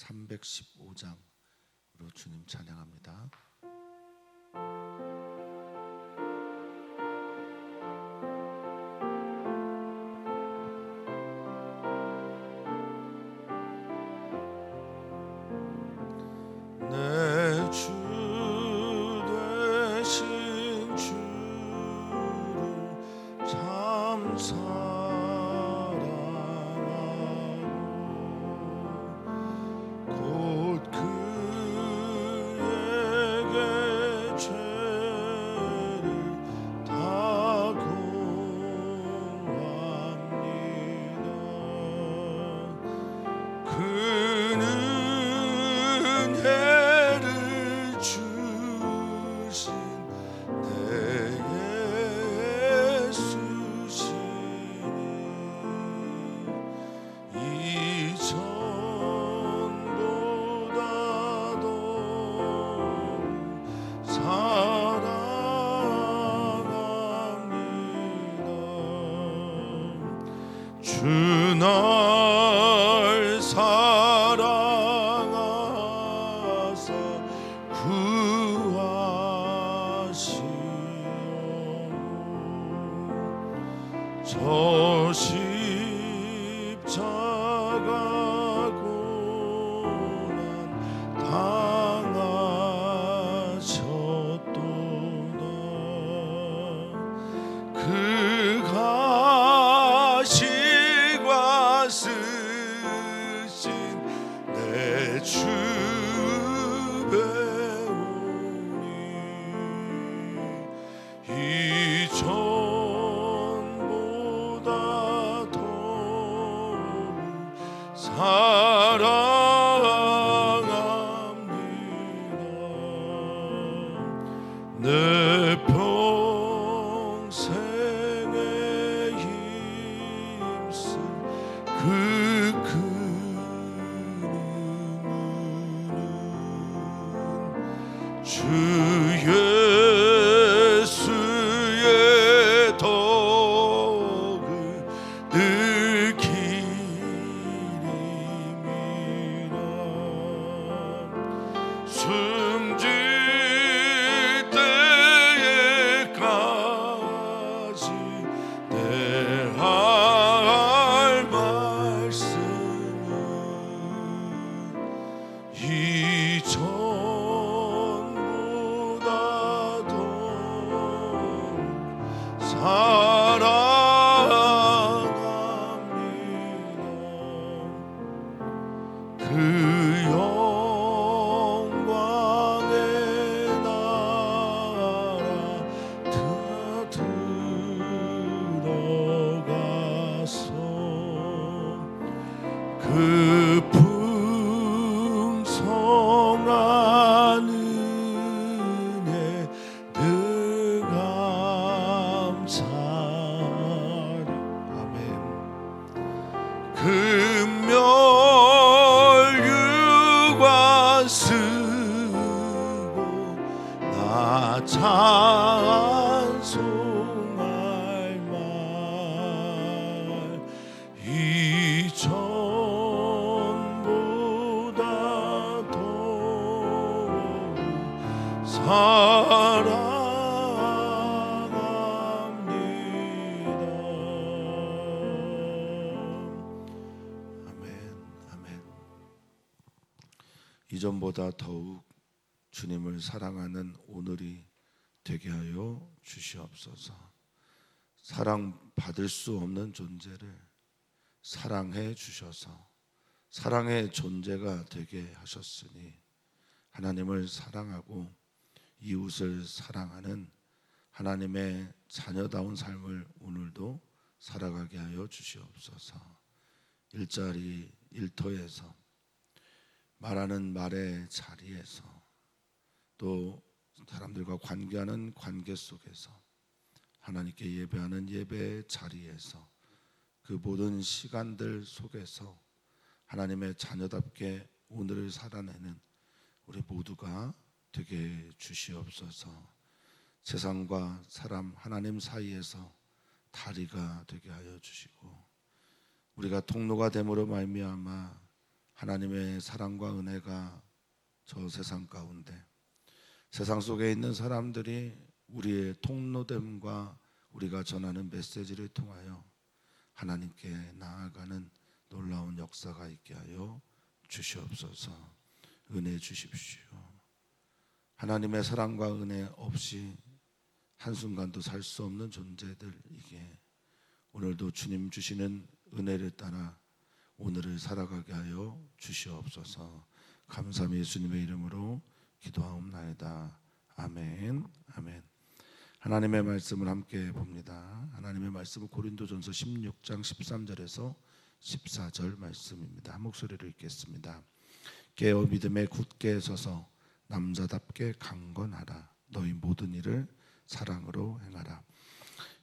315장으로 주님 찬양합니다. 내 주 되신 주를 참 사랑하고 곧 그에게 죄를 다 고합니다. 그는 은혜를 주신 내 예수시니 이전보다도 사랑합니다. 주 날 사랑하사 구하시오. 저 십자가 고난 당하셨도다. 그 가시관 쓰신 내 주 배우니 이전보다 더욱 사랑합니다. 내 평생에 힘쓴 그 큰 은은 주 예수의 덕을 늘 기립니다. 숨질 때에까지 내 할 말씀은 이전보다 더욱 사랑합니다. 그 영광의 나라 들어가서 그 풍성한 은혜 늘 감사하리. 아멘. 금멸 유관 쓰고 나 찬송할 말 이전보다 더욱 사랑합니다. 아멘, 아멘. 이전보다 더욱 주님을 사랑하는 오늘이 되게 하여 주시옵소서. 사랑받을 수 없는 존재를 사랑해 주셔서 사랑의 존재가 되게 하셨으니 하나님을 사랑하고 이웃을 사랑하는 하나님의 자녀다운 삶을 오늘도 살아가게 하여 주시옵소서. 일자리 일터에서 말하는 말의 자리에서 또 사람들과 관계하는 관계 속에서 하나님께 예배하는 예배의 자리에서 그 모든 시간들 속에서 하나님의 자녀답게 오늘을 살아내는 우리 모두가 되게 주시옵소서. 세상과 사람 하나님 사이에서 다리가 되게 하여 주시고 우리가 통로가 됨으로 말미암아 하나님의 사랑과 은혜가 저 세상 가운데, 세상 속에 있는 사람들이 우리의 통로됨과 우리가 전하는 메시지를 통하여 하나님께 나아가는 놀라운 역사가 있게 하여 주시옵소서. 은혜 주십시오. 하나님의 사랑과 은혜 없이 한순간도 살 수 없는 존재들에게 오늘도 주님 주시는 은혜를 따라 오늘을 살아가게 하여 주시옵소서. 감사함이 예수님의 이름으로 기도하옵나이다. 아멘. 아멘. 하나님의 말씀을 함께 봅니다. 하나님의 말씀은 고린도전서 16장 13절에서 14절 말씀입니다. 한 목소리로 읽겠습니다. 깨어 믿음에 굳게 서서 남자답게 강건하라. 너희 모든 일을 사랑으로 행하라.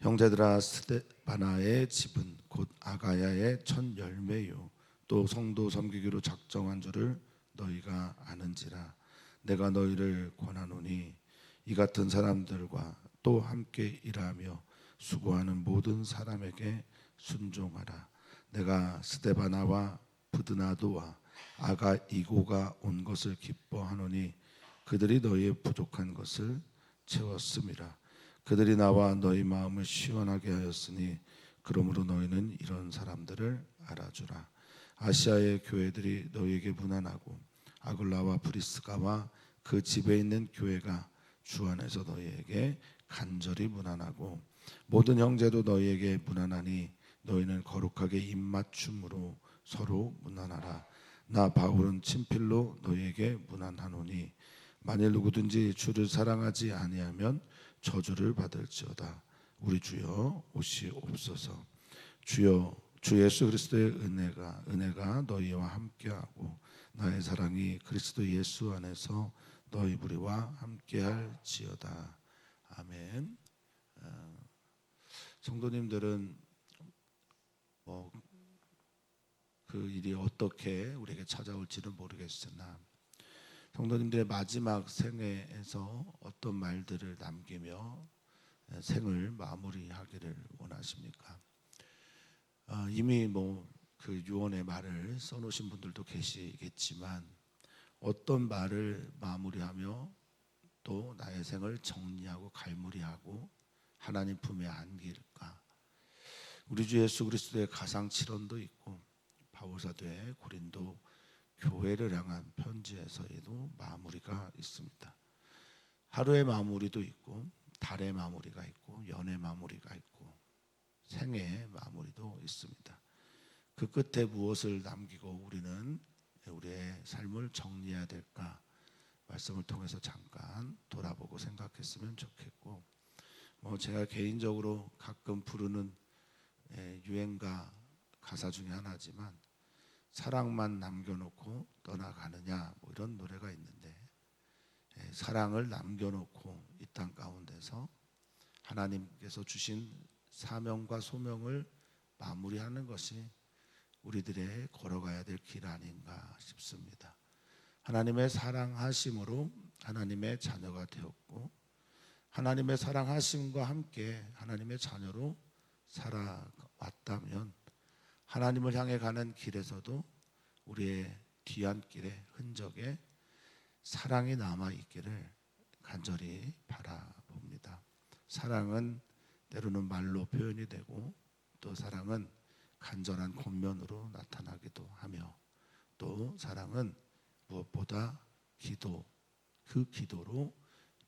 형제들아, 스데바나의 집은 곧 아가야의 첫 열매요 또 성도 섬기기로 작정한 줄을 너희가 아는지라. 내가 너희를 권하노니 이 같은 사람들과 또 함께 일하며 수고하는 모든 사람에게 순종하라. 내가 스데바나와 브드나도와 아가이고가 온 것을 기뻐하노니 그들이 너희의 부족한 것을 채웠음이라. 그들이 나와 너희 마음을 시원하게 하였으니 그러므로 너희는 이런 사람들을 알아주라. 아시아의 교회들이 너희에게 무난하고 아굴라와 브리스가와 그 집에 있는 교회가 주 안에서 너희에게 간절히 무난하고 모든 형제도 너희에게 무난하니 너희는 거룩하게 입맞춤으로 서로 무난하라. 나 바울은 친필로 너희에게 무난하노니 만일 누구든지 주를 사랑하지 아니하면 저주를 받을지어다. 우리 주여 오시옵소서. 주여, 주 예수 그리스도의 은혜가 너희와 함께하고 나의 사랑이 그리스도 예수 안에서 너희 무리와 함께할지어다. 아멘. 성도님들은 그 일이 어떻게 우리에게 찾아올지는 모르겠으나 성도님들의 마지막 생애에서 어떤 말들을 남기며 생을 마무리하기를 원하십니까? 이미 그 유언의 말을 써놓으신 분들도 계시겠지만 어떤 말을 마무리하며 또 나의 생을 정리하고 갈무리하고 하나님 품에 안길까? 우리 주 예수 그리스도의 가상칠언도 있고 바울사도의 고린도 교회를 향한 편지에서에도 마무리가 있습니다. 하루의 마무리도 있고 달의 마무리가 있고 연의 마무리가 있고 생애의 마무리도 있습니다. 그 끝에 무엇을 남기고 우리는 우리의 삶을 정리해야 될까? 말씀을 통해서 잠깐 돌아보고 생각했으면 좋겠고, 제가 개인적으로 가끔 부르는 유행가 가사 중에 하나지만 사랑만 남겨놓고 떠나가느냐 이런 노래가 있는데, 사랑을 남겨놓고 이 땅 가운데서 하나님께서 주신 사명과 소명을 마무리하는 것이 우리들의 걸어가야 될 길 아닌가 싶습니다. 하나님의 사랑하심으로 하나님의 자녀가 되었고 하나님의 사랑하심과 함께 하나님의 자녀로 살아왔다면 하나님을 향해 가는 길에서도 우리의 뒤안길의 흔적에 사랑이 남아있기를 간절히 바라봅니다. 사랑은 때로는 말로 표현이 되고 또 사랑은 간절한 권면으로 나타나기도 하며 또 사랑은 무엇보다 그 기도로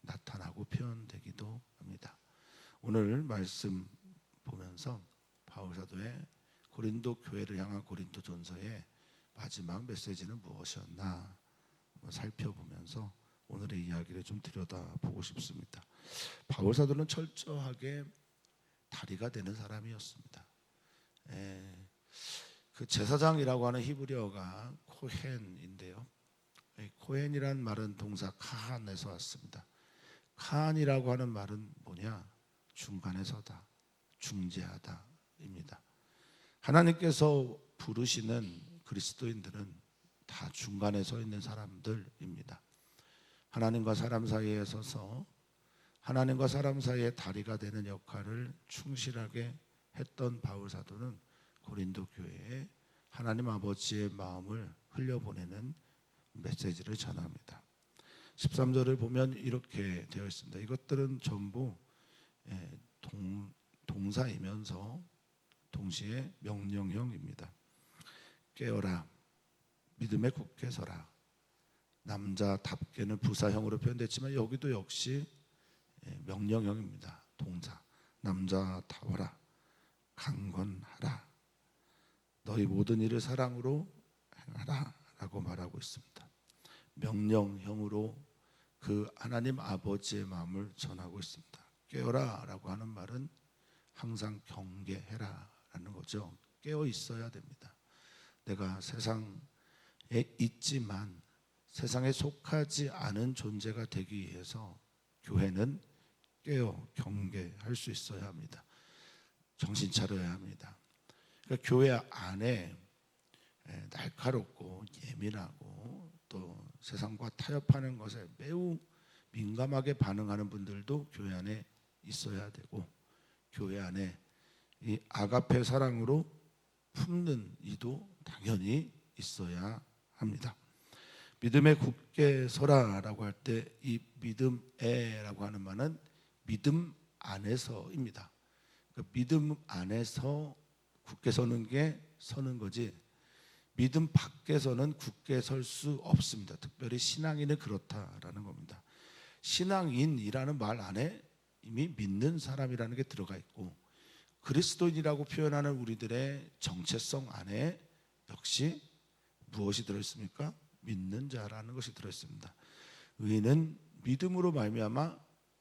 나타나고 표현되기도 합니다. 오늘 말씀 보면서 바울사도의 고린도 교회를 향한 고린도전서의 마지막 메시지는 무엇이었나 살펴보면서 오늘의 이야기를 좀 들여다보고 싶습니다. 바울사도는 철저하게 다리가 되는 사람이었습니다. 그 제사장이라고 하는 히브리어가 코헨인데요. 코헨이란 말은 동사 카한에서 왔습니다. 카한이라고 하는 말은 뭐냐? 중간에 서다, 중재하다입니다. 하나님께서 부르시는 그리스도인들은 다 중간에 서 있는 사람들입니다. 하나님과 사람 사이에 서서 하나님과 사람 사이의 다리가 되는 역할을 충실하게 했던 바울 사도는 고린도 교회에 하나님 아버지의 마음을 흘려보내는 메시지를 전합니다. 13절을 보면 이렇게 되어 있습니다. 이것들은 전부 동사이면서 동시에 명령형입니다. 깨어라, 믿음에 굳게 서라. 남자답게는 부사형으로 표현됐지만 여기도 역시 명령형입니다. 동사. 남자다워라, 강건하라, 너희 모든 일을 사랑으로 행하라 라고 말하고 있습니다. 명령형으로 그 하나님 아버지의 마음을 전하고 있습니다. 깨어라 라고 하는 말은 항상 경계해라 라는 거죠. 깨어 있어야 됩니다. 내가 세상에 있지만 세상에 속하지 않은 존재가 되기 위해서 교회는 깨어 경계할 수 있어야 합니다. 정신 차려야 합니다. 그러니까 교회 안에 날카롭고 예민하고 또 세상과 타협하는 것에 매우 민감하게 반응하는 분들도 교회 안에 있어야 되고, 교회 안에 이 아가페 사랑으로 품는 이도 당연히 있어야 합니다. 믿음에 굳게 서라라고 할 때 이 믿음에라고 하는 말은 믿음 안에서입니다. 그러니까 믿음 안에서 굳게 서는 게 서는 거지, 믿음 밖에서는 굳게 설 수 없습니다. 특별히 신앙인은 그렇다라는 겁니다. 신앙인이라는 말 안에 이미 믿는 사람이라는 게 들어가 있고, 그리스도인이라고 표현하는 우리들의 정체성 안에 역시 무엇이 들어있습니까? 믿는 자라는 것이 들어있습니다. 의인은 믿음으로 말미암아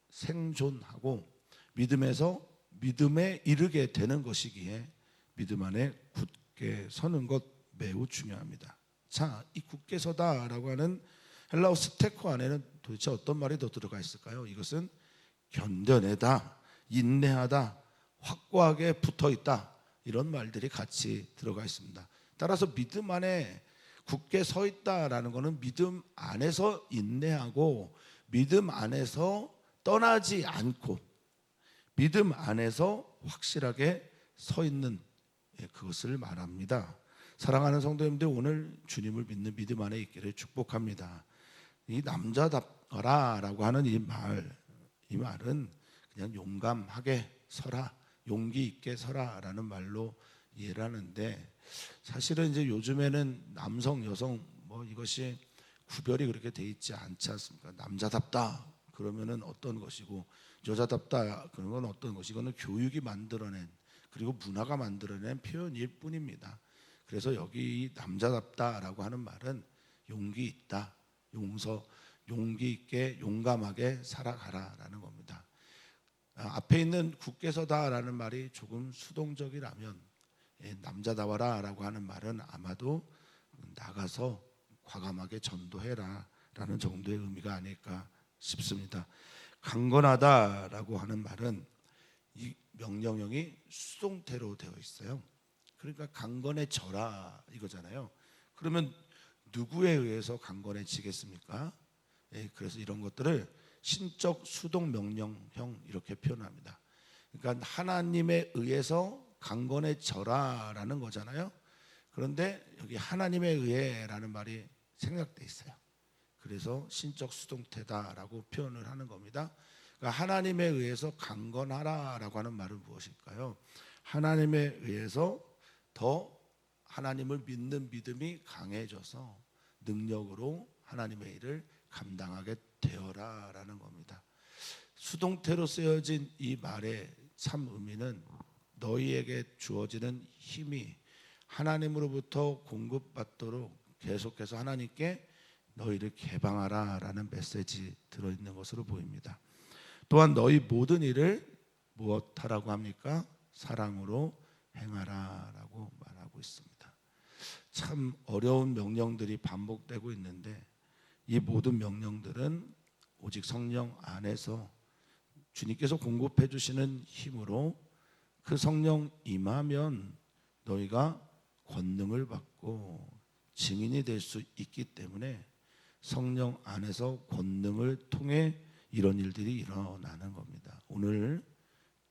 생존하고 믿음에서 믿음에 이르게 되는 것이기에 믿음 안에 굳게 서는 것 매우 중요합니다. 자, 이 굳게 서다라고 하는 헬라어 스테코 안에는 도대체 어떤 말이 더 들어가 있을까요? 이것은 견뎌내다, 인내하다, 확고하게 붙어있다, 이런 말들이 같이 들어가 있습니다. 따라서 믿음 안에 굳게 서 있다라는 것은 믿음 안에서 인내하고 믿음 안에서 떠나지 않고 믿음 안에서 확실하게 서 있는 그것을 말합니다. 사랑하는 성도님들, 오늘 주님을 믿는 믿음 안에 있기를 축복합니다. 이 남자답라라고 하는 이 말은 그냥 용감하게 서라, 용기 있게 서라라는 말로 이해를 하는데, 사실은 이제 요즘에는 남성, 여성 이것이 구별이 그렇게 돼 있지 않지 않습니까? 남자답다 그러면은 어떤 것이고 여자답다 그런 건 어떤 것이고, 이거는 교육이 만들어낸, 그리고 문화가 만들어낸 표현일 뿐입니다. 그래서 여기 남자답다라고 하는 말은 용기 있다, 용기 있게 용감하게 살아가라라는 겁니다. 앞에 있는 굳게 서다라는 말이 조금 수동적이라면 남자다워라 라고 하는 말은 아마도 나가서 과감하게 전도해라 라는 정도의 의미가 아닐까 싶습니다. 강건하다라고 하는 말은 이 명령형이 수동태로 되어 있어요. 그러니까 강건해져라 이거잖아요. 그러면 누구에 의해서 강건해지겠습니까? 그래서 이런 것들을 신적 수동 명령형 이렇게 표현합니다. 그러니까 하나님에 의해서 강건해져라라는 거잖아요. 그런데 여기 하나님에 의해라는 말이 생략돼 있어요. 그래서 신적 수동태다라고 표현을 하는 겁니다. 그러니까 하나님에 의해서 강건하라라고 하는 말은 무엇일까요? 하나님에 의해서 더 하나님을 믿는 믿음이 강해져서 능력으로 하나님의 일을 감당하게 되어라라는 겁니다. 수동태로 쓰여진 이 말의 참 의미는 너희에게 주어지는 힘이 하나님으로부터 공급받도록 계속해서 하나님께 너희를 개방하라라는 메시지 들어있는 것으로 보입니다. 또한 너희 모든 일을 무엇하라고 합니까? 사랑으로 행하라라고 말하고 있습니다. 참 어려운 명령들이 반복되고 있는데, 이 모든 명령들은 오직 성령 안에서 주님께서 공급해 주시는 힘으로 그 성령 임하면 너희가 권능을 받고 증인이 될 수 있기 때문에 성령 안에서 권능을 통해 이런 일들이 일어나는 겁니다. 오늘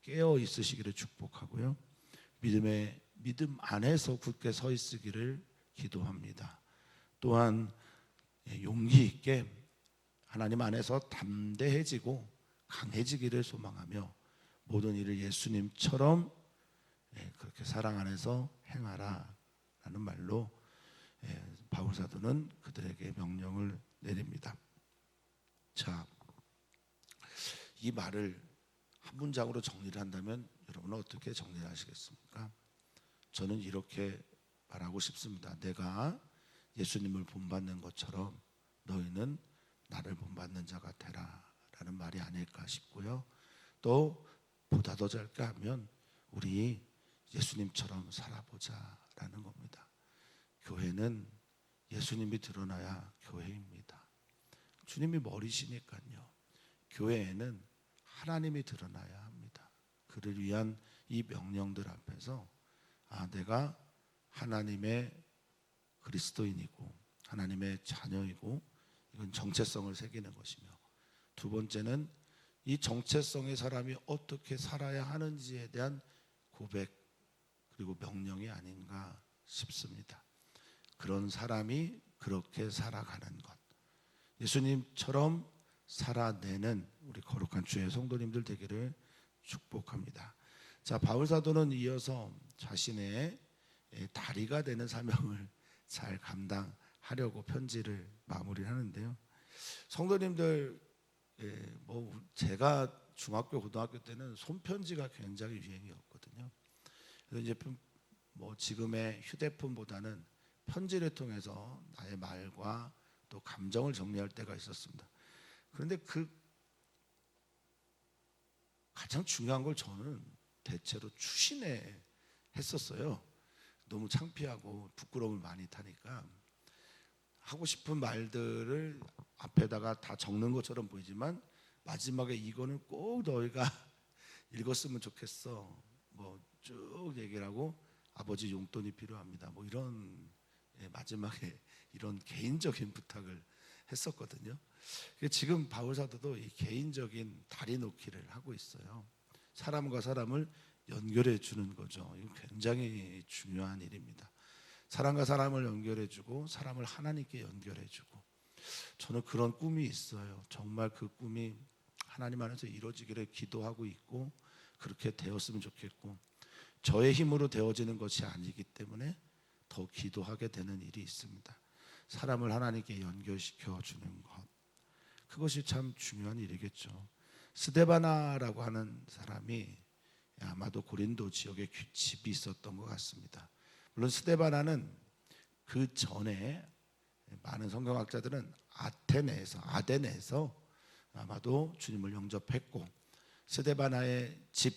깨어 있으시기를 축복하고요. 믿음에 믿음 안에서 굳게 서 있으기를 기도합니다. 또한 용기 있게 하나님 안에서 담대해지고 강해지기를 소망하며 모든 일을 예수님처럼 그렇게 사랑 안에서 행하라 라는 말로 바울 사도는 그들에게 명령을 내립니다. 자, 이 말을 한 문장으로 정리를 한다면 여러분은 어떻게 정리를 하시겠습니까? 저는 이렇게 말하고 싶습니다. 내가 예수님을 본받는 것처럼 너희는 나를 본받는 자가 되라 라는 말이 아닐까 싶고요. 또 보다 더 짧게 하면 우리 예수님처럼 살아보자 라는 겁니다. 교회는 예수님이 드러나야 교회입니다. 주님이 머리시니까요. 교회에는 하나님이 드러나야 합니다. 그를 위한 이 명령들 앞에서 내가 하나님의 그리스도인이고 하나님의 자녀이고 이건 정체성을 새기는 것이며, 두 번째는 이 정체성의 사람이 어떻게 살아야 하는지에 대한 고백 그리고 명령이 아닌가 싶습니다. 그런 사람이 그렇게 살아가는 것, 예수님처럼 살아내는 우리 거룩한 주의 성도님들 되기를 축복합니다. 자, 바울 사도는 이어서 자신의 다리가 되는 사명을 잘 감당하려고 편지를 마무리하는데요. 성도님들, 제가 중학교 고등학교 때는 손편지가 굉장히 유행이었거든요. 그래서 이제 지금의 휴대폰보다는 편지를 통해서 나의 말과 또 감정을 정리할 때가 있었습니다. 그런데 그 가장 중요한 걸 저는 대체로 추신해 했었어요. 너무 창피하고 부끄러움을 많이 타니까 하고 싶은 말들을 앞에다가 다 적는 것처럼 보이지만 마지막에 이거는 꼭 너희가 읽었으면 좋겠어, 쭉 얘기를 하고 아버지 용돈이 필요합니다, 이런 마지막에 이런 개인적인 부탁을 했었거든요. 지금 바울 사도도 이 개인적인 다리 놓기를 하고 있어요. 사람과 사람을 연결해 주는 거죠. 이거 굉장히 중요한 일입니다. 사람과 사람을 연결해 주고 사람을 하나님께 연결해 주고, 저는 그런 꿈이 있어요. 정말 그 꿈이 하나님 안에서 이루어지기를 기도하고 있고 그렇게 되었으면 좋겠고, 저의 힘으로 되어지는 것이 아니기 때문에 더 기도하게 되는 일이 있습니다. 사람을 하나님께 연결시켜 주는 것, 그것이 참 중요한 일이겠죠. 스데바나라고 하는 사람이 아마도 고린도 지역에 집이 있었던 것 같습니다. 물론 스데바나는 그 전에 많은 성경학자들은 아덴에서 아마도 주님을 영접했고, 스데바나의 집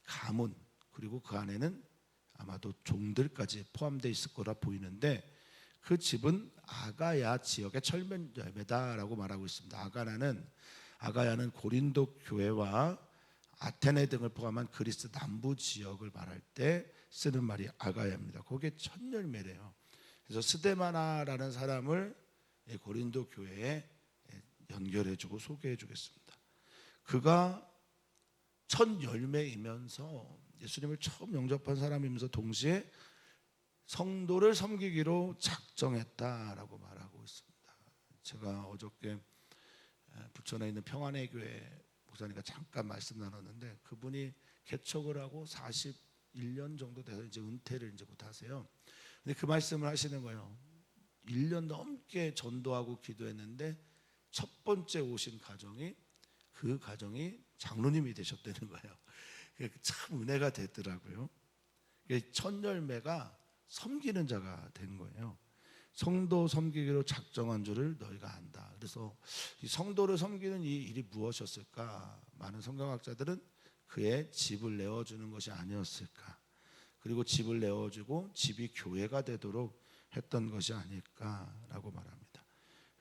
가문 그리고 그 안에는 아마도 종들까지 포함되어 있을 거라 보이는데, 그 집은 아가야 지역의 철면열매다라고 말하고 있습니다. 아가야는 고린도 교회와 아테네 등을 포함한 그리스 남부 지역을 말할 때 쓰는 말이 아가야입니다. 그게 첫 열매래요. 그래서 스데바나라는 사람을 고린도 교회에 연결해주고 소개해주겠습니다. 그가 첫 열매이면서 예수님을 처음 영접한 사람이면서 동시에 성도를 섬기기로 작정했다라고 말하고 있습니다. 제가 어저께 부천에 있는 평안의 교회 목사님과 잠깐 말씀 나눴는데, 그분이 개척을 하고 41년 정도 돼서 이제 은퇴를 이제 곧 하세요. 근데 그 말씀을 하시는 거예요. 1년 넘게 전도하고 기도했는데 첫 번째 오신 가정이, 그 가정이 장로님이 되셨다는 거예요. 참 은혜가 되더라고요. 첫 열매가 섬기는 자가 된 거예요. 성도 섬기기로 작정한 줄을 너희가 안다. 그래서 이 성도를 섬기는 이 일이 무엇이었을까? 많은 성경학자들은 그의 집을 내어주는 것이 아니었을까? 그리고 집을 내어주고 집이 교회가 되도록 했던 것이 아닐까라고 말합니다.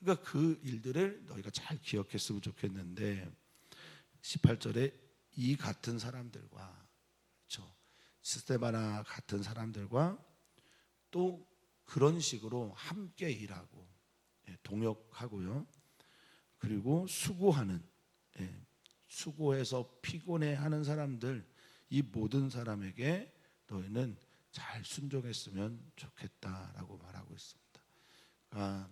그러니까 그 일들을 너희가 잘 기억했으면 좋겠는데, 18절에 이 같은 사람들과, 그렇죠, 스데바나 같은 사람들과 또 그런 식으로 함께 일하고 동역하고요, 그리고 수고하는, 수고해서 피곤해하는 사람들, 이 모든 사람에게 너희는 잘 순종했으면 좋겠다라고 말하고 있습니다. 그러니까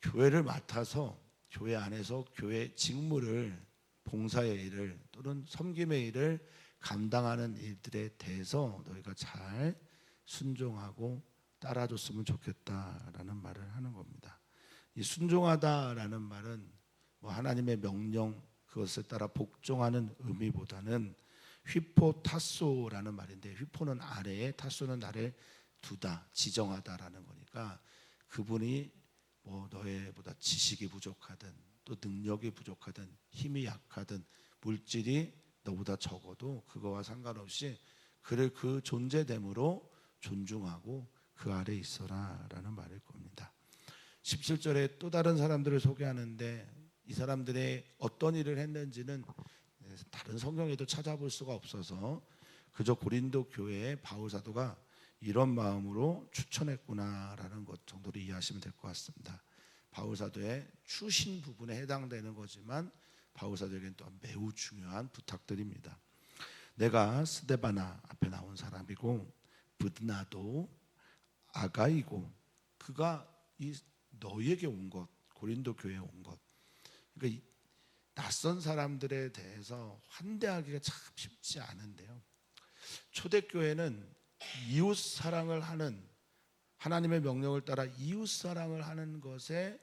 교회를 맡아서 교회 안에서 교회 직무를, 봉사의 일을 또는 섬김의 일을 감당하는 일들에 대해서 너희가 잘 순종하고 따라줬으면 좋겠다라는 말을 하는 겁니다. 이 순종하다라는 말은 뭐 하나님의 명령 그것에 따라 복종하는 의미보다는 휘포타소라는 말인데, 휘포는 아래에, 타소는 아래 두다, 지정하다라는 거니까 그분이 뭐 너희보다 지식이 부족하든 또 능력이 부족하든 힘이 약하든 물질이 너보다 적어도 그거와 상관없이 그를 그 존재됨으로 존중하고 그 아래에 있어라라는 말일 겁니다. 17절에 또 다른 사람들을 소개하는데 이 사람들의 어떤 일을 했는지는 다른 성경에도 찾아볼 수가 없어서 그저 고린도 교회에 바울 사도가 이런 마음으로 추천했구나라는 것 정도로 이해하시면 될 것 같습니다. 바울 사도의 추신 부분에 해당되는 거지만 바울 사도에게는 또한 매우 중요한 부탁들입니다. 내가 스데바나 앞에 나온 사람이고 브드나도 아가이고, 그가 이 너희에게 온 것, 고린도 교회에 온 것, 그러니까 낯선 사람들에 대해서 환대하기가 참 쉽지 않은데요. 초대교회는 이웃 사랑을 하는, 하나님의 명령을 따라 이웃 사랑을 하는 것에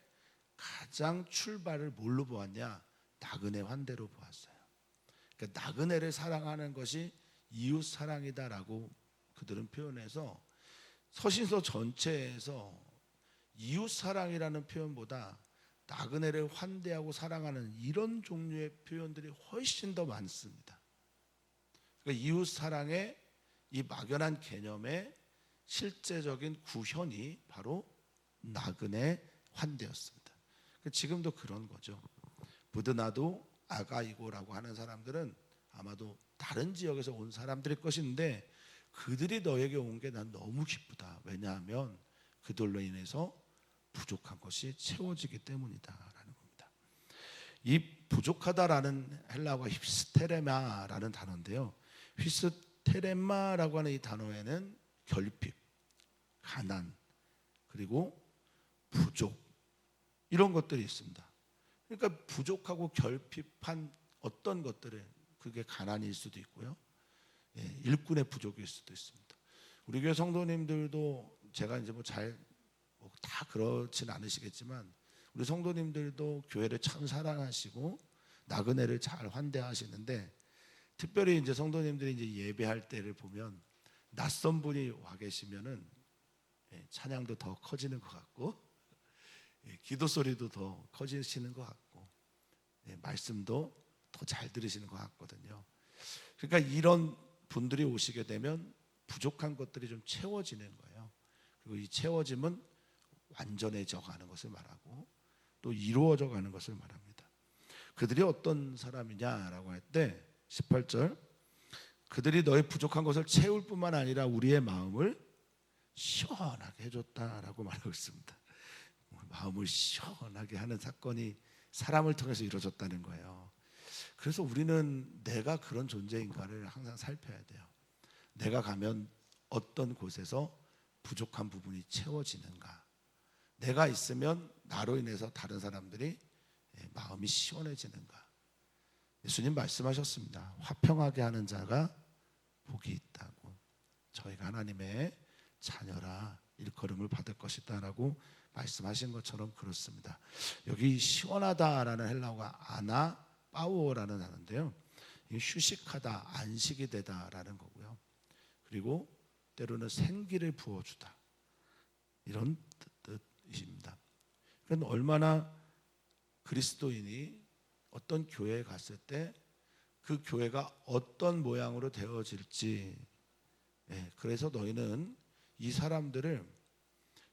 가장 출발을 뭘로 보았냐? 나그네 환대로 보았어요. 그러니까 나그네를 사랑하는 것이 이웃 사랑이다라고 그들은 표현해서 서신서 전체에서 이웃 사랑이라는 표현보다 나그네를 환대하고 사랑하는 이런 종류의 표현들이 훨씬 더 많습니다. 그러니까 이웃 사랑의 이 막연한 개념의 실제적인 구현이 바로 나그네 환대였습니다. 지금도 그런 거죠. 브드나도 아가이고라고 하는 사람들은 아마도 다른 지역에서 온 사람들일 것인데 그들이 너에게 온 게 난 너무 기쁘다. 왜냐하면 그들로 인해서 부족한 것이 채워지기 때문이다라는 겁니다. 이 부족하다라는 헬라어가 힙스테레마라는 단어인데요. 힙스테레마라고 하는 이 단어에는 결핍, 가난, 그리고 부족 이런 것들이 있습니다. 그러니까 부족하고 결핍한 어떤 것들을, 그게 가난일 수도 있고요, 일꾼의 부족일 수도 있습니다. 우리 교회 성도님들도 제가 이제 다 그렇진 않으시겠지만 우리 성도님들도 교회를 참 사랑하시고 나그네를 잘 환대하시는데, 특별히 이제 성도님들이 이제 예배할 때를 보면 낯선 분이 와 계시면은 찬양도 더 커지는 것 같고, 기도 소리도 더 커지시는 것 같고, 말씀도 더 잘 들으시는 것 같거든요. 그러니까 이런 분들이 오시게 되면 부족한 것들이 좀 채워지는 거예요. 그리고 이 채워짐은 완전해져 가는 것을 말하고 또 이루어져 가는 것을 말합니다. 그들이 어떤 사람이냐라고 할 때 18절, 그들이 너의 부족한 것을 채울 뿐만 아니라 우리의 마음을 시원하게 해줬다라고 말하고 있습니다. 마음을 시원하게 하는 사건이 사람을 통해서 이루어졌다는 거예요. 그래서 우리는 내가 그런 존재인가를 항상 살펴야 돼요. 내가 가면 어떤 곳에서 부족한 부분이 채워지는가, 내가 있으면 나로 인해서 다른 사람들이 마음이 시원해지는가. 예수님 말씀하셨습니다. 화평하게 하는 자가 복이 있다고. 저희가 하나님의 자녀라 일컬음을 받을 것이다 라고 말씀하신 것처럼 그렇습니다. 여기 시원하다라는 헬라어가 아나빠오라는 단어인데요, 휴식하다, 안식이 되다라는 거고요. 그리고 때로는 생기를 부어주다, 이런 뜻입니다. 그러니까 얼마나 그리스도인이 어떤 교회에 갔을 때 그 교회가 어떤 모양으로 되어질지, 그래서 너희는 이 사람들을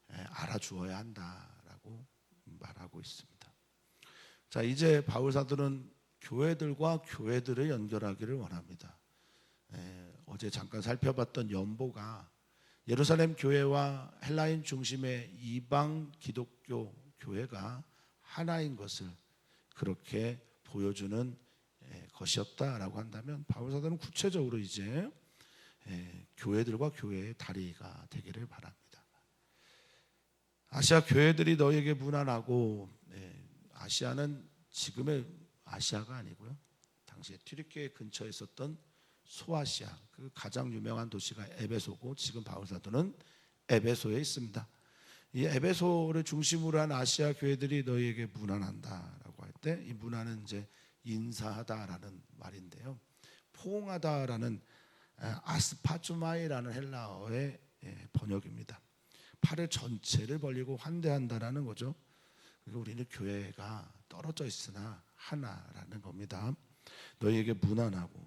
알아주어야 한다라고 말하고 있습니다. 자, 이제 바울 사도는 교회들과 교회들을 연결하기를 원합니다. 어제 잠깐 살펴봤던 연보가 예루살렘 교회와 헬라인 중심의 이방 기독교 교회가 하나인 것을 그렇게 보여주는 것이었다라고 한다면, 바울 사도는 구체적으로 이제 교회들과 교회의 다리가 되기를 바랍니다. 아시아 교회들이 너에게 무난하고, 아시아는 지금의 아시아가 아니고요, 당시에 튀르키예 근처에 있었던 소아시아, 그 가장 유명한 도시가 에베소고, 지금 바울 사도는 에베소에 있습니다. 이 에베소를 중심으로 한 아시아 교회들이 너희에게 무난한다라고 할 때, 이 무난은 이제 인사하다라는 말인데요, 포옹하다라는 아스파주마이라는 헬라어의 번역입니다. 팔을 전체를 벌리고 환대한다라는 거죠. 그리고 우리는 교회가 떨어져 있으나 하나라는 겁니다. 너희에게 무난하고,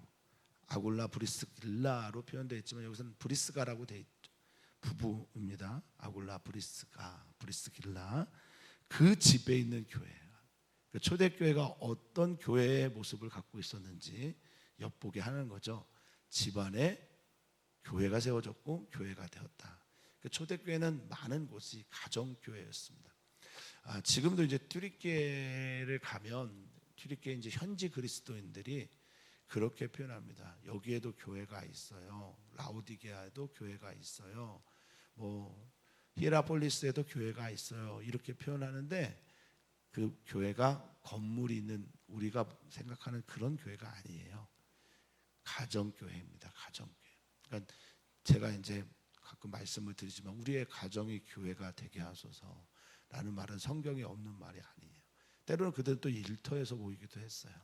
아굴라 브리스길라로 표현되어 있지만 여기서는 브리스가라고 되어 있죠. 부부입니다. 아굴라 브리스길라, 그 집에 있는 교회, 초대교회가 어떤 교회의 모습을 갖고 있었는지 엿보게 하는 거죠. 집안에 교회가 세워졌고 교회가 되었다. 초대교회는 많은 곳이 가정교회였습니다. 지금도 이제 튀르키예를 가면, 튀르키예 이제 현지 그리스도인들이 그렇게 표현합니다. 여기에도 교회가 있어요. 라우디게아에도 교회가 있어요. 히에라폴리스에도 교회가 있어요. 이렇게 표현하는데, 그 교회가 건물이 있는 우리가 생각하는 그런 교회가 아니에요. 가정교회입니다. 가정교회. 그러니까 제가 이제 가끔 말씀을 드리지만, 우리의 가정이 교회가 되게 하소서라는 말은 성경에 없는 말이 아니에요. 때로는 그들은 또 일터에서 모이기도 했어요.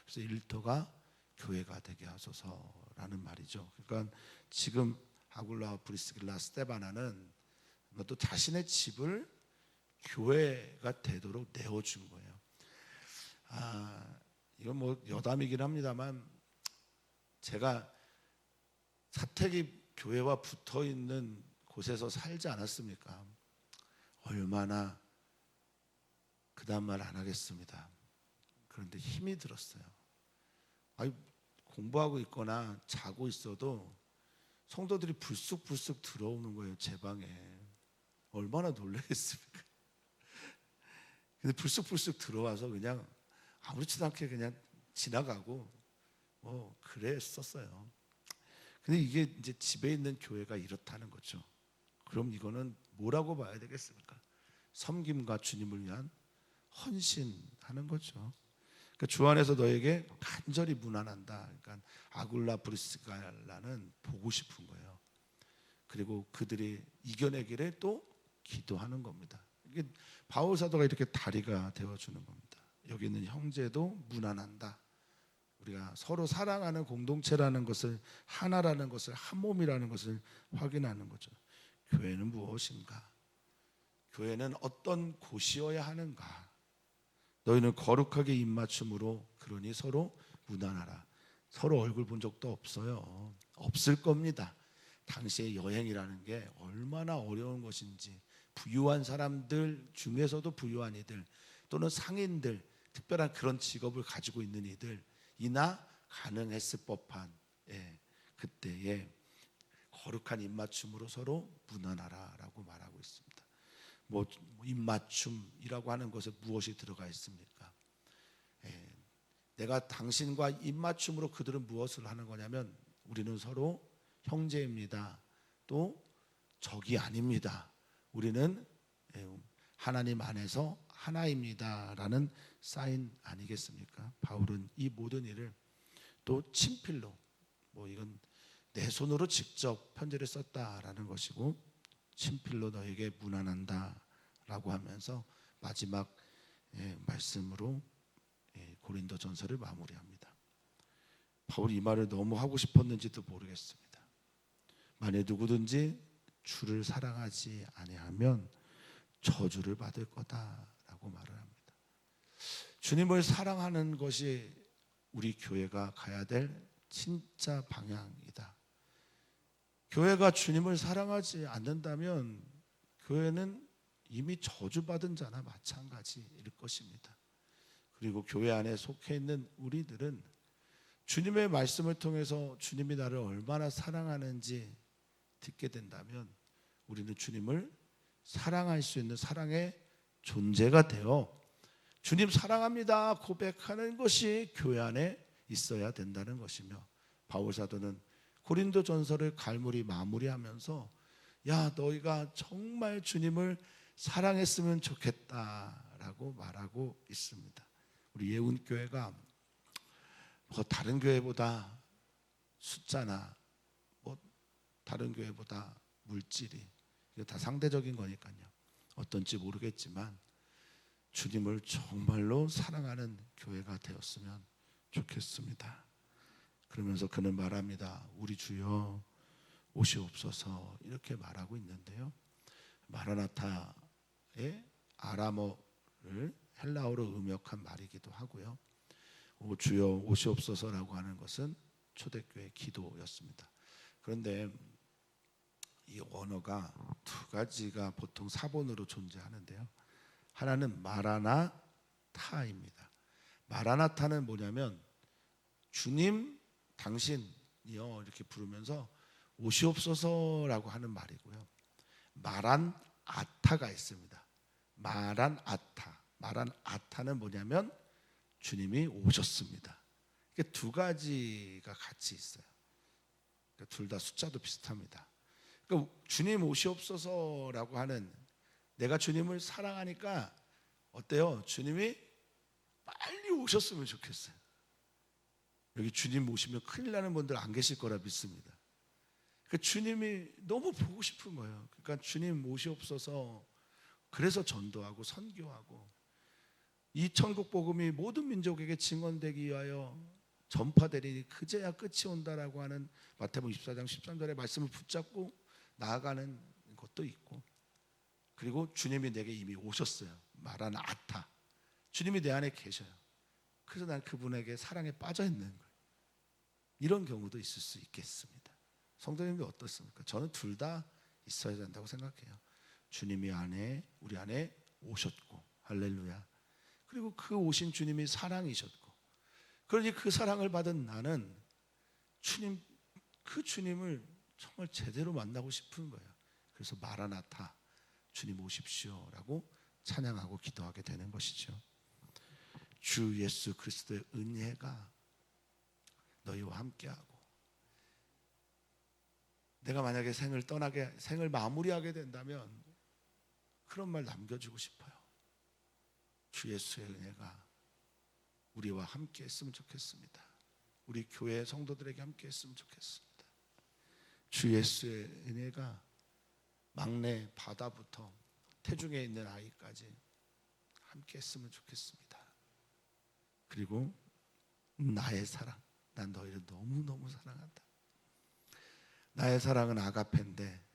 그래서 일터가 교회가 되게 하소서라는 말이죠. 그러니까 지금 아굴라 브리스길라 스데바나는 또 자신의 집을 교회가 되도록 내어준 거예요. 이건 여담이긴 합니다만, 제가 사택이 교회와 붙어 있는 곳에서 살지 않았습니까? 얼마나 그다음 말 안 하겠습니다. 그런데 힘이 들었어요. 공부하고 있거나 자고 있어도 성도들이 불쑥불쑥 들어오는 거예요, 제 방에. 얼마나 놀라겠습니까? 근데 불쑥불쑥 들어와서 그냥 아무렇지도 않게 그냥 지나가고 그랬었어요. 근데 이게 이제 집에 있는 교회가 이렇다는 거죠. 그럼 이거는 뭐라고 봐야 되겠습니까? 섬김과 주님을 위한 헌신하는 거죠. 그러니까 주 안에서 너에게 간절히 무난한다. 그러니까 아굴라 브리스갈라는 보고 싶은 거예요. 그리고 그들이 이겨내기를 또 기도하는 겁니다. 이게 바울 사도가 이렇게 다리가 되어주는 겁니다. 여기 있는 형제도 무난한다. 우리가 서로 사랑하는 공동체라는 것을, 하나라는 것을, 한 몸이라는 것을 확인하는 거죠. 교회는 무엇인가? 교회는 어떤 곳이어야 하는가? 너희는 거룩하게 입맞춤으로, 그러니 서로 무난하라. 서로 얼굴 본 적도 없어요. 없을 겁니다. 당시의 여행이라는 게 얼마나 어려운 것인지, 부유한 사람들 중에서도 부유한 이들, 또는 상인들, 특별한 그런 직업을 가지고 있는 이들이나 가능했을 법한 그때의 거룩한 입맞춤으로 서로 무난하라라고 말하고 있습니다. 입맞춤이라고 하는 것에 무엇이 들어가 있습니까? 내가 당신과 입맞춤으로 그들은 무엇을 하는 거냐면, 우리는 서로 형제입니다. 또 적이 아닙니다. 우리는 하나님 안에서 하나입니다라는 사인 아니겠습니까? 바울은 이 모든 일을 또 친필로, 이건 내 손으로 직접 편지를 썼다라는 것이고, 친필로 너에게 무난한다라고 하면서 마지막 말씀으로 고린도전서를 마무리합니다. 바울이 이 말을 너무 하고 싶었는지도 모르겠습니다. 만일 누구든지 주를 사랑하지 아니하면 저주를 받을 거다라고 말을 합니다. 주님을 사랑하는 것이 우리 교회가 가야 될 진짜 방향이다. 교회가 주님을 사랑하지 않는다면 교회는 이미 저주받은 자나 마찬가지일 것입니다. 그리고 교회 안에 속해 있는 우리들은 주님의 말씀을 통해서 주님이 나를 얼마나 사랑하는지 듣게 된다면, 우리는 주님을 사랑할 수 있는 사랑의 존재가 되어 주님 사랑합니다 고백하는 것이 교회 안에 있어야 된다는 것이며, 바울 사도는 고린도전서를 갈무리 마무리하면서 야, 너희가 정말 주님을 사랑했으면 좋겠다라고 말하고 있습니다. 우리 예운교회가 뭐 다른 교회보다 숫자나 뭐 다른 교회보다 물질이 이게 다 상대적인 거니까요. 어떤지 모르겠지만 주님을 정말로 사랑하는 교회가 되었으면 좋겠습니다. 그러면서 그는 말합니다. 우리 주여 오시옵소서 이렇게 말하고 있는데요. 마라나타의 아람어를 헬라어로 음역한 말이기도 하고요. 오 주여 오시옵소서라고 하는 것은 초대교회 기도였습니다. 그런데 이 언어가 두 가지가 보통 사본으로 존재하는데요. 하나는 마라나타입니다. 마라나타는 뭐냐면 주님 당신이요 이렇게 부르면서 오시옵소서라고 하는 말이고요. 마란 아타가 있습니다. 마란 아타는 뭐냐면 주님이 오셨습니다. 이게 두 가지가 같이 있어요. 그러니까 둘 다 숫자도 비슷합니다. 그러니까 주님 오시옵소서라고 하는 내가 주님을 사랑하니까 어때요? 주님이 빨리 오셨으면 좋겠어요. 여기 주님 오시면 큰일 나는 분들 안 계실 거라 믿습니다. 그러니까 주님이 너무 보고 싶은 거예요. 그러니까 주님 오시옵소서. 그래서 전도하고 선교하고 이 천국 복음이 모든 민족에게 증언되기 위하여 전파되리니 그제야 끝이 온다라고 하는 마태복음 24장 13절의 말씀을 붙잡고 나아가는 것도 있고, 그리고 주님이 내게 이미 오셨어요. 말하는 아타. 주님이 내 안에 계셔요. 그래서 난 그분에게 사랑에 빠져 있는 거예요. 이런 경우도 있을 수 있겠습니다. 성도님들 어떻습니까? 저는 둘 다 있어야 된다고 생각해요. 주님이 우리 안에 오셨고, 할렐루야. 그리고 그 오신 주님이 사랑이셨고, 그러니 그 사랑을 받은 나는 그 주님을 정말 제대로 만나고 싶은 거예요. 그래서 마라나타, 주님 오십시오라고 찬양하고 기도하게 되는 것이죠. 주 예수 그리스도의 은혜가 너희와 함께하고, 내가 만약에 생을 마무리하게 된다면 그런 말 남겨주고 싶어요. 주 예수의 은혜가 우리와 함께 했으면 좋겠습니다. 우리 교회 성도들에게 함께 했으면 좋겠습니다. 주 예수의 은혜가 막내 바다부터 태중에 있는 아이까지 함께 했으면 좋겠습니다. 그리고 나의 사랑, 난 너희를 너무너무 사랑한다. 나의 사랑은 아가페인데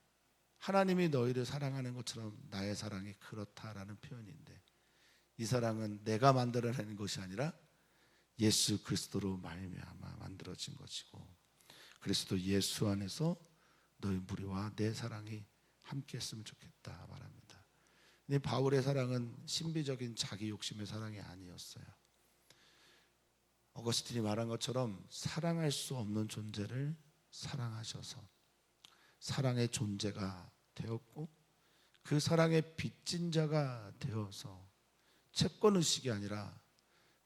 하나님이 너희를 사랑하는 것처럼 나의 사랑이 그렇다라는 표현인데, 이 사랑은 내가 만들어내는 것이 아니라 예수 그리스도로 말미암아 만들어진 것이고, 그리스도 예수 안에서 너희 무리와 내 사랑이 함께 했으면 좋겠다 말합니다. 근데 바울의 사랑은 신비적인 자기 욕심의 사랑이 아니었어요. 어거스틴이 말한 것처럼 사랑할 수 없는 존재를 사랑하셔서 사랑의 존재가 되었고, 그 사랑의 빚진 자가 되어서 채권의식이 아니라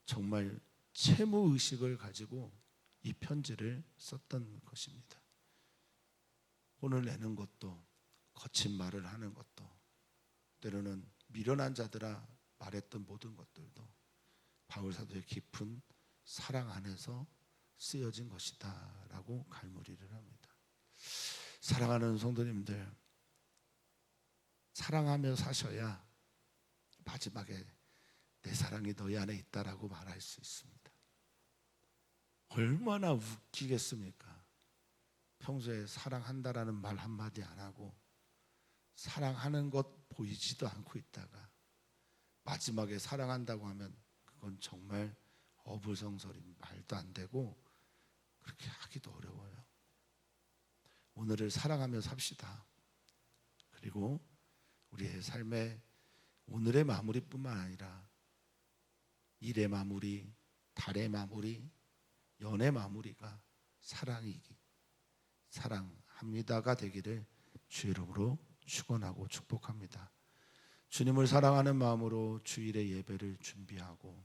정말 채무의식을 가지고 이 편지를 썼던 것입니다. 혼을 내는 것도, 거친 말을 하는 것도, 때로는 미련한 자들아 말했던 모든 것들도 바울 사도의 깊은 사랑 안에서 쓰여진 것이다 라고 갈무리를 합니다. 사랑하는 성도님들, 사랑하며 사셔야 마지막에 내 사랑이 너희 안에 있다라고 말할 수 있습니다. 얼마나 웃기겠습니까? 평소에 사랑한다라는 말 한마디 안 하고 사랑하는 것 보이지도 않고 있다가 마지막에 사랑한다고 하면 그건 정말 어불성설인, 말도 안 되고 그렇게 하기도 어려워요. 오늘을 사랑하며 삽시다. 그리고 우리의 삶의 오늘의 마무리뿐만 아니라 일의 마무리, 달의 마무리, 연의 마무리가 사랑합니다가 되기를 주의 이름으로 축원하고 축복합니다. 주님을 사랑하는 마음으로 주일의 예배를 준비하고,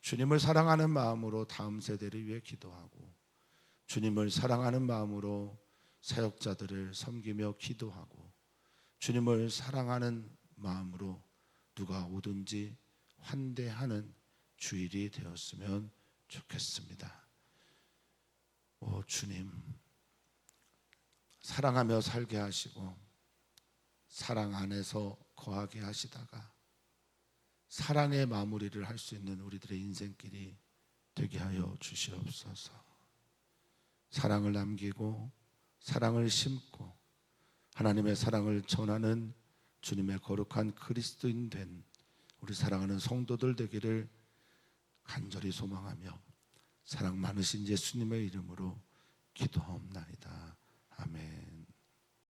주님을 사랑하는 마음으로 다음 세대를 위해 기도하고, 주님을 사랑하는 마음으로 사역자들을 섬기며 기도하고 주님을 사랑하는 마음으로 누가 오든지 환대하는 주일이 되었으면 좋겠습니다. 오 주님, 사랑하며 살게 하시고 사랑 안에서 거하게 하시다가 사랑의 마무리를 할 수 있는 우리들의 인생길이 되게 하여 주시옵소서. 사랑을 남기고 사랑을 심고 하나님의 사랑을 전하는 주님의 거룩한 그리스도인 된 우리 사랑하는 성도들 되기를 간절히 소망하며 사랑 많으신 예수님의 이름으로 기도하옵나이다. 아멘.